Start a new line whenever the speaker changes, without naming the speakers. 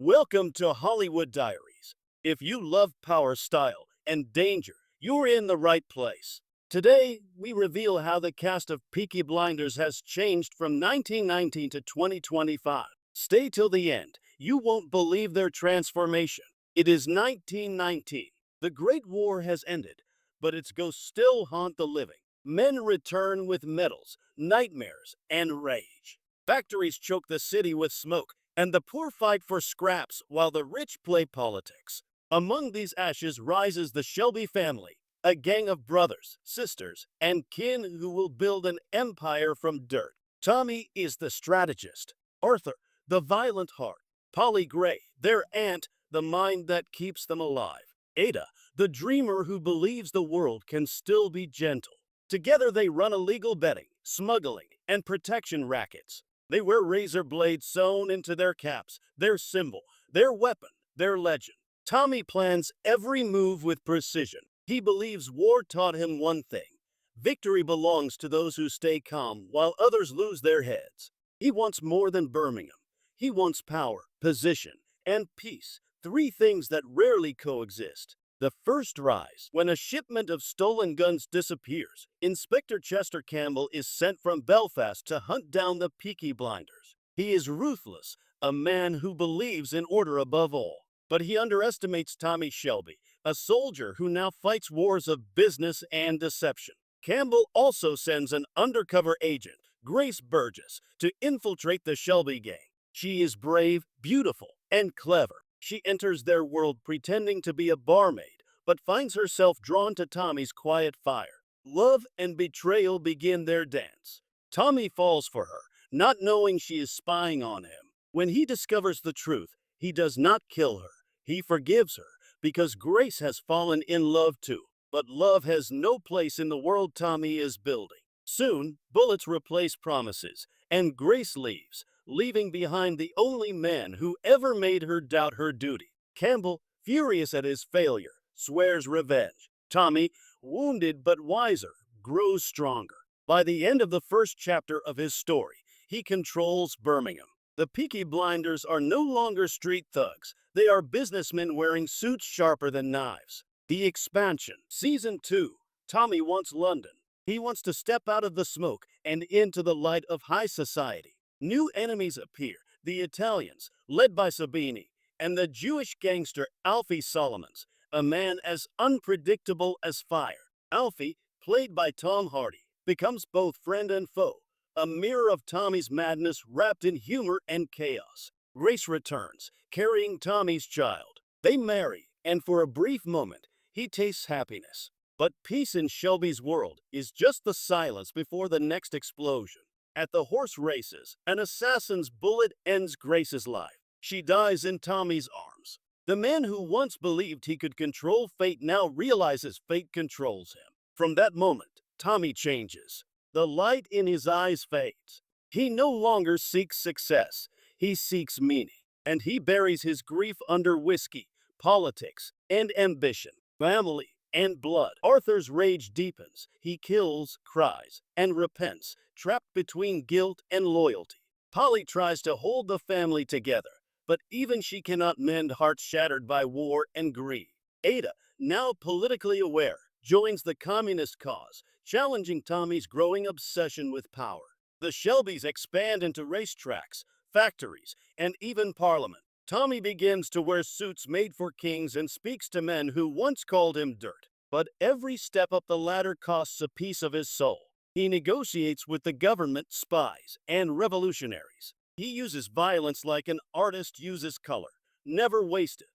Welcome to Hollywood Diaries. If you love power, style, and danger, you're in the right place. Today, we reveal how the cast of Peaky Blinders has changed from 1919 to 2025. Stay till the end. You won't believe their transformation. It is 1919. The Great War has ended, but its ghosts still haunt the living. Men return with medals, nightmares, and rage. Factories choke the city with smoke, and the poor fight for scraps while the rich play politics. Among these ashes rises the Shelby family, a gang of brothers, sisters, and kin who will build an empire from dirt. Tommy is the strategist, Arthur, the violent heart, Polly Gray, their aunt, the mind that keeps them alive, Ada, the dreamer who believes the world can still be gentle. Together they run illegal betting, smuggling, and protection rackets. They wear razor blades sewn into their caps, their symbol, their weapon, their legend. Tommy plans every move with precision. He believes war taught him one thing: victory belongs to those who stay calm while others lose their heads. He wants more than Birmingham. He wants power, position, and peace, three things that rarely coexist. The first rise. When a shipment of stolen guns disappears, Inspector Chester Campbell is sent from Belfast to hunt down the Peaky Blinders. He is ruthless, a man who believes in order above all. But he underestimates Tommy Shelby, a soldier who now fights wars of business and deception. Campbell also sends an undercover agent, Grace Burgess, to infiltrate the Shelby gang. She is brave, beautiful, and clever. She enters their world pretending to be a barmaid, but finds herself drawn to Tommy's quiet fire. Love and betrayal begin their dance. Tommy falls for her, not knowing she is spying on him. When he discovers the truth, he does not kill her. He forgives her, because Grace has fallen in love too. But love has no place in the world Tommy is building. Soon, bullets replace promises, and Grace leaves, leaving behind the only man who ever made her doubt her duty. Campbell, furious at his failure, swears revenge. Tommy, wounded but wiser, grows stronger. By the end of the first chapter of his story, he controls Birmingham. The Peaky Blinders are no longer street thugs. They are businessmen wearing suits sharper than knives. The expansion. Season 2. Tommy wants London. He wants to step out of the smoke and into the light of high society. New enemies appear: the Italians, led by Sabini, and the Jewish gangster Alfie Solomons, a man as unpredictable as fire. Alfie, played by Tom Hardy, becomes both friend and foe, a mirror of Tommy's madness wrapped in humor and chaos. Grace returns, carrying Tommy's child. They marry, and for a brief moment, he tastes happiness. But peace in Shelby's world is just the silence before the next explosion. At the horse races, an assassin's bullet ends Grace's life. She dies in Tommy's arms. The man who once believed he could control fate now realizes fate controls him. From that moment, Tommy changes. The light in his eyes fades. He no longer seeks success. He seeks meaning. And he buries his grief under whiskey, politics, and ambition. Family and blood. Arthur's rage deepens. He kills, cries, and repents, trapped between guilt and loyalty. Polly tries to hold the family together, but even she cannot mend hearts shattered by war and greed. Ada, now politically aware, joins the communist cause, challenging Tommy's growing obsession with power. The Shelbys expand into racetracks, factories, and even parliament. Tommy begins to wear suits made for kings and speaks to men who once called him dirt. But every step up the ladder costs a piece of his soul. He negotiates with the government, spies, and revolutionaries. He uses violence like an artist uses color, never wasted.